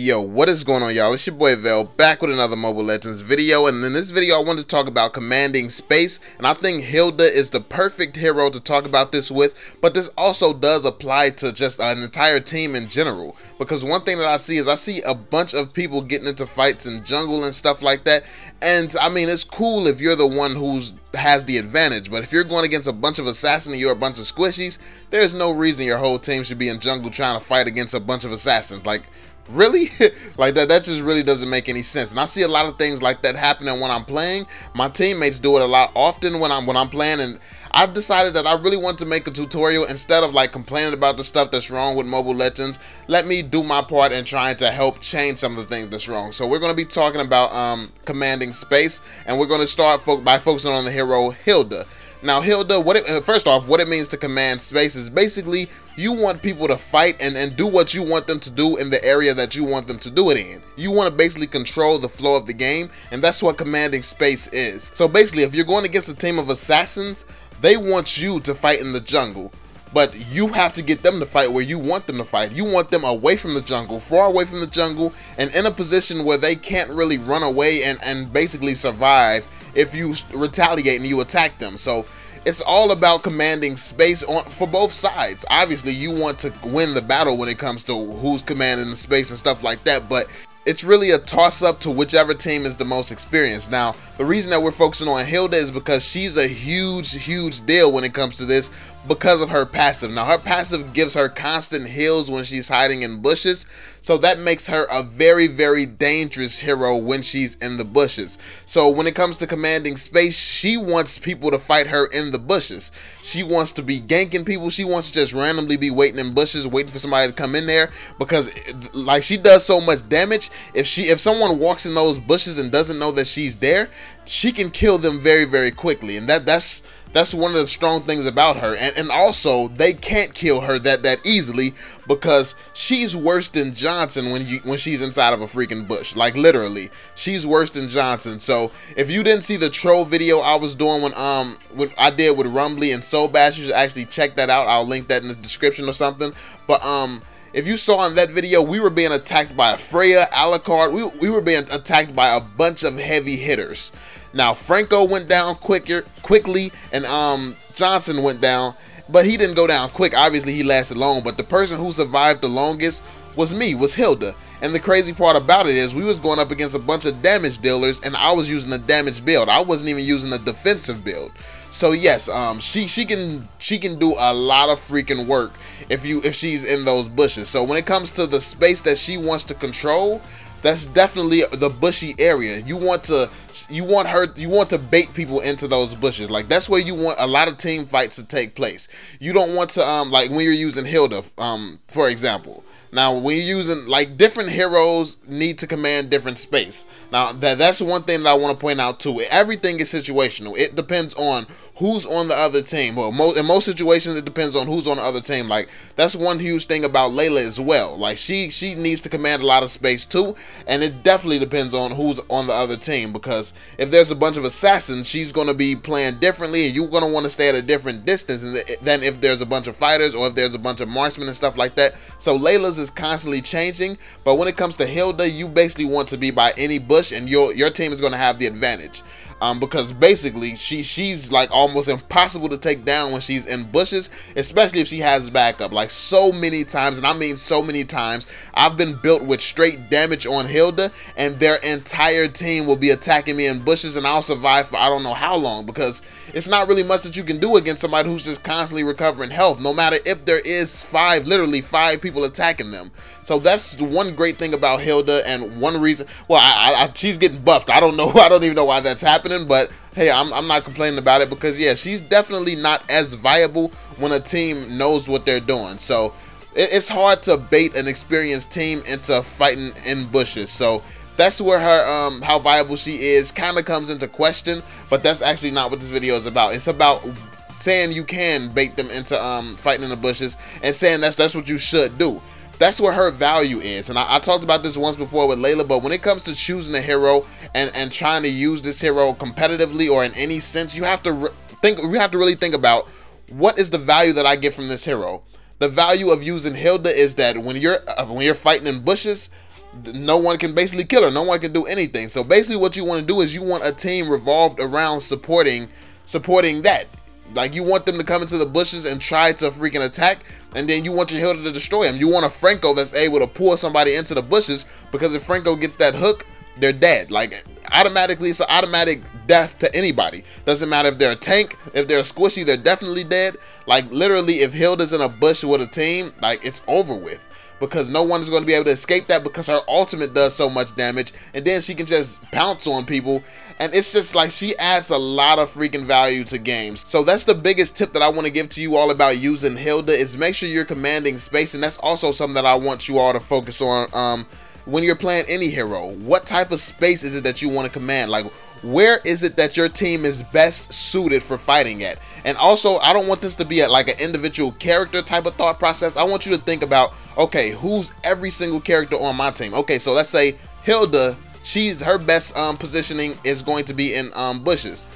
Yo, what is going on, y'all? It's your boy Vel, back with another Mobile Legends video, and in this video I wanted to talk about commanding space, and I think Hilda is the perfect hero to talk about this with, but this also does apply to just an entire team in general, because one thing that I see is I see a bunch of people getting into fights in jungle and stuff like that, and I mean, it's cool if you're the one who's has the advantage, but if you're going against a bunch of assassins and you're a bunch of squishies, there's no reason your whole team should be in jungle trying to fight against a bunch of assassins. Like, really? Like that just really doesn't make any sense. And I see a lot of things like that happening when I'm playing. My teammates do it a lot often when I'm playing, and I've decided that I really want to make a tutorial instead of like complaining about the stuff that's wrong with Mobile Legends. Let me do my part in trying to help change some of the things that's wrong. So we're going to be talking about commanding space, and we're going to start by focusing on the hero Hilda. Now Hilda, first off, what it means to command space is basically you want people to fight and do what you want them to do in the area that you want them to do it in. You want to basically control the flow of the game, and that's what commanding space is. So basically, if you're going against a team of assassins, they want you to fight in the jungle, but you have to get them to fight where you want them to fight. You want them away from the jungle, far away from the jungle, and in a position where they can't really run away and basically survive if you retaliate and you attack them. So it's all about commanding space for both sides. Obviously, you want to win the battle when it comes to who's commanding the space and stuff like that, but it's really a toss-up to whichever team is the most experienced. Now, the reason that we're focusing on Hilda is because she's a huge deal when it comes to this because of her passive. Now, her passive gives her constant heals when she's hiding in bushes, so that makes her a very dangerous hero when she's in the bushes. So when it comes to commanding space, she wants people to fight her in the bushes. She wants to be ganking people. She wants to just randomly be waiting in bushes, waiting for somebody to come in there, because like she does so much damage. If someone walks in those bushes and doesn't know that she's there, she can kill them very quickly, and that's one of the strong things about her. And also, they can't kill her that easily because she's worse than Johnson when she's inside of a freaking bush. Like, literally, she's worse than Johnson. So if you didn't see the troll video I was doing when I did with Rumbly and Soul Bash, you should actually check that out. I'll link that in the description or something. But if you saw in that video, we were being attacked by a Freya, Alucard. We were being attacked by a bunch of heavy hitters. Now, Franco went down quickly, and Johnson went down, but he didn't go down quick. Obviously, he lasted long, but the person who survived the longest was Hilda. And the crazy part about it is we was going up against a bunch of damage dealers, and I was using a damage build. I wasn't even using a defensive build. So yes, she can do a lot of freaking work if she's in those bushes. So when it comes to the space that she wants to control, that's definitely the bushy area. You want to bait people into those bushes. Like, that's where you want a lot of team fights to take place. You don't want to like when you're using Hilda, for example. Now, when you're using, like, different heroes need to command different space. Now, that's one thing that I want to point out too. Everything is situational. It depends on who's on the other team. Well, in most situations, it depends on who's on the other team. Like, that's one huge thing about Layla as well. Like, she needs to command a lot of space too, and it definitely depends on who's on the other team, because if there's a bunch of assassins, she's going to be playing differently, and you're going to want to stay at a different distance than if there's a bunch of fighters or if there's a bunch of marksmen and stuff like that. So Layla's is constantly changing, but when it comes to Hilda, you basically want to be by any bush, and your team is going to have the advantage. Because basically she's like almost impossible to take down when she's in bushes, especially if she has backup. Like, so many times, and I mean so many times, I've been built with straight damage on Hilda, and their entire team will be attacking me in bushes, and I'll survive for I don't know how long, because it's not really much that you can do against somebody who's just constantly recovering health, no matter if there is literally five people attacking them. So that's the one great thing about Hilda, and one reason, well, she's getting buffed. I don't even know why that's happening, but hey, I'm not complaining about it, because yeah, she's definitely not as viable when a team knows what they're doing. So it's hard to bait an experienced team into fighting in bushes. So that's where her how viable she is kind of comes into question, but that's actually not what this video is about. It's about saying you can bait them into fighting in the bushes, and saying that's what you should do. That's where her value is. And I talked about this once before with Layla, but when it comes to choosing a hero and trying to use this hero competitively or in any sense, you have to really think about, what is the value that I get from this hero? The value of using Hilda is that when you're fighting in bushes, no one can basically kill her. No one can do anything. So basically what you want to do is you want a team revolved around supporting that. Like, you want them to come into the bushes and try to freaking attack, and then you want your Hilda to destroy them. You want a Franco that's able to pull somebody into the bushes, because if Franco gets that hook, they're dead. Like, automatically, it's an automatic death to anybody. Doesn't matter if they're a tank, if they're a squishy, they're definitely dead. Like, literally, if Hilda's in a bush with a team, like, it's over with, because no one's going to be able to escape that, because her ultimate does so much damage, and then she can just pounce on people, and it's just like, she adds a lot of freaking value to games. So that's the biggest tip that I want to give to you all about using Hilda, is make sure you're commanding space. And that's also something that I want you all to focus on when you're playing any hero. What type of space is it that you want to command? Like, where is it that your team is best suited for fighting at? And also, I don't want this to be like an individual character type of thought process. I want you to think about, okay, who's every single character on my team? Okay, so let's say Hilda, her best positioning is going to be in bushes.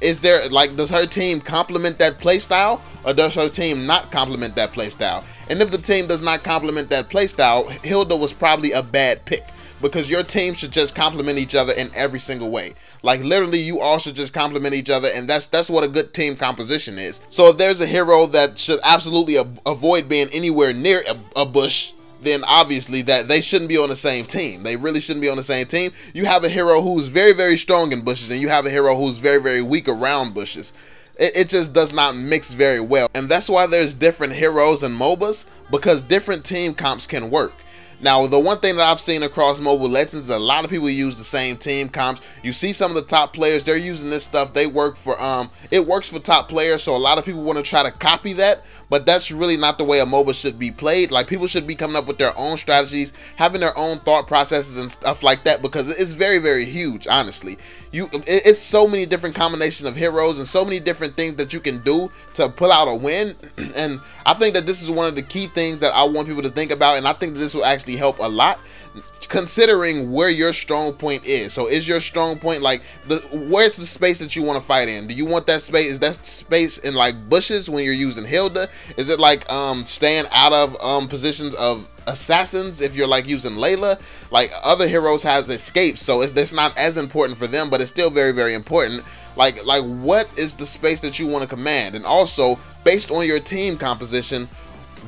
Is there, like, does her team complement that playstyle, or does her team not complement that playstyle? And if the team does not complement that playstyle, Hilda was probably a bad pick, because your team should just complement each other in every single way. Like, literally, you all should just complement each other, and that's what a good team composition is. So if there's a hero that should absolutely avoid being anywhere near a bush, then obviously that they shouldn't be on the same team. They really shouldn't be on the same team. You have a hero who's very, very strong in bushes, and you have a hero who's very, very weak around bushes. It just does not mix very well. And that's why there's different heroes and MOBAs, because different team comps can work. Now, the one thing that I've seen across Mobile Legends is a lot of people use the same team comps. You see some of the top players, they're using this stuff. They work for, it works for top players, so a lot of people want to try to copy that, but that's really not the way a MOBA should be played. Like, people should be coming up with their own strategies, having their own thought processes and stuff like that, because it's very, very huge, honestly. It's so many different combinations of heroes and so many different things that you can do to pull out a win. And I think that this is one of the key things that I want people to think about, and I think that this will actually help a lot, considering where your strong point is. So is your strong point, like, where's the space that you want to fight in? Do you want that space? Is that space in like bushes when you're using Hilda? Is it like staying out of positions of assassins if you're like using Layla? Like, other heroes has escapes, so it's not as important for them, but it's still very, very important. Like what is the space that you want to command? And also, based on your team composition,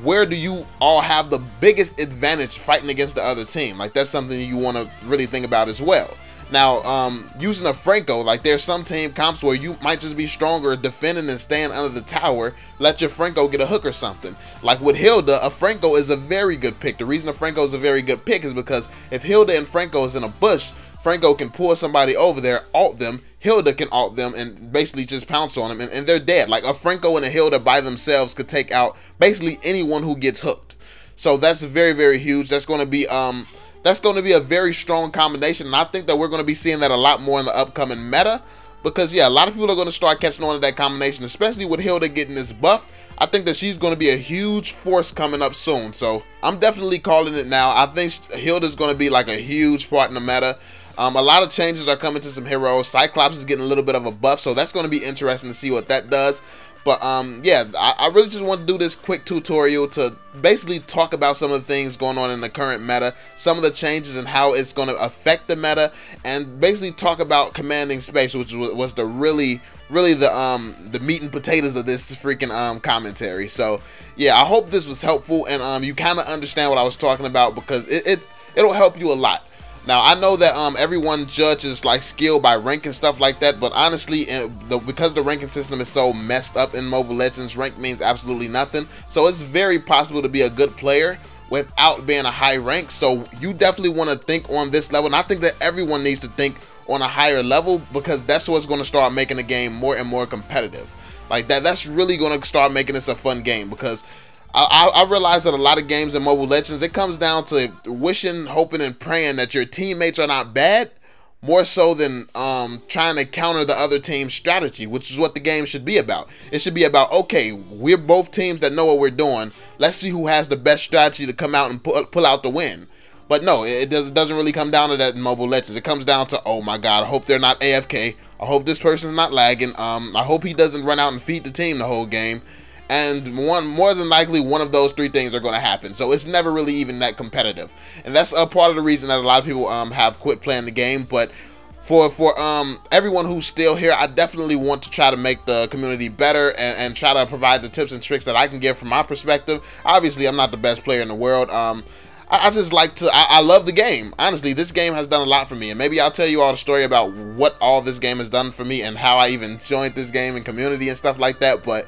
where do you all have the biggest advantage fighting against the other team? Like, that's something you want to really think about as well. Now, using a Franco, like, there's some team comps where you might just be stronger defending and staying under the tower, let your Franco get a hook or something. Like with Hilda, a Franco is a very good pick. The reason a Franco is a very good pick is because if Hilda and Franco is in a bush, Franco can pull somebody over there, ult them, Hilda can ult them, and basically just pounce on them, and they're dead. Like, a Franco and a Hilda by themselves could take out basically anyone who gets hooked. So that's very, very huge. That's going to be a very strong combination, and I think that we're going to be seeing that a lot more in the upcoming meta, because yeah, a lot of people are going to start catching on to that combination, especially with Hilda getting this buff. I think that she's going to be a huge force coming up soon, so I'm definitely calling it now. I think Hilda's going to be like a huge part in the meta. A lot of changes are coming to some heroes. Cyclops is getting a little bit of a buff, so that's going to be interesting to see what that does. But yeah, I really just want to do this quick tutorial to basically talk about some of the things going on in the current meta, some of the changes and how it's going to affect the meta, and basically talk about commanding space, which was the really the meat and potatoes of this freaking commentary. So yeah, I hope this was helpful, and you kind of understand what I was talking about, because it'll help you a lot. Now, I know that everyone judges like skill by rank and stuff like that, but honestly, because the ranking system is so messed up in Mobile Legends, rank means absolutely nothing. So it's very possible to be a good player without being a high rank. So you definitely want to think on this level, and I think that everyone needs to think on a higher level, because that's what's going to start making the game more and more competitive. Like that's really going to start making this a fun game, because I realize that a lot of games in Mobile Legends, it comes down to wishing, hoping, and praying that your teammates are not bad, more so than trying to counter the other team's strategy, which is what the game should be about. It should be about, okay, we're both teams that know what we're doing. Let's see who has the best strategy to come out and pull out the win. But no, it doesn't really come down to that in Mobile Legends. It comes down to, oh my god, I hope they're not AFK. I hope this person's not lagging. I hope he doesn't run out and feed the team the whole game. and more than likely one of those 3 things are going to happen. So it's never really even that competitive, and that's a part of the reason that a lot of people have quit playing the game. But for everyone who's still here, I definitely want to try to make the community better and try to provide the tips and tricks that I can give from my perspective. Obviously, I'm not the best player in the world. I just like to, I love the game. Honestly, this game has done a lot for me, and maybe I'll tell you all the story about what all this game has done for me and how I even joined this game and community and stuff like that. But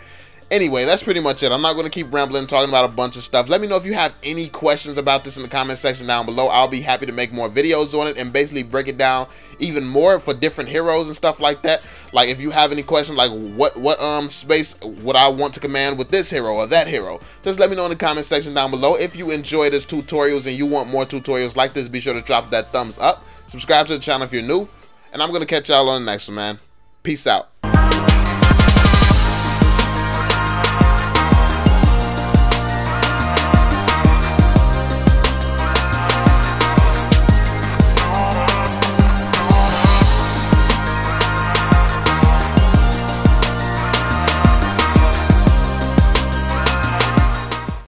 anyway, that's pretty much it. I'm not going to keep rambling, talking about a bunch of stuff. Let me know if you have any questions about this in the comment section down below. I'll be happy to make more videos on it and basically break it down even more for different heroes and stuff like that. Like, if you have any questions, like what space would I want to command with this hero or that hero, just let me know in the comment section down below. If you enjoy this tutorials and you want more tutorials like this, be sure to drop that thumbs up, subscribe to the channel if you're new, and I'm going to catch y'all on the next one, man. Peace out.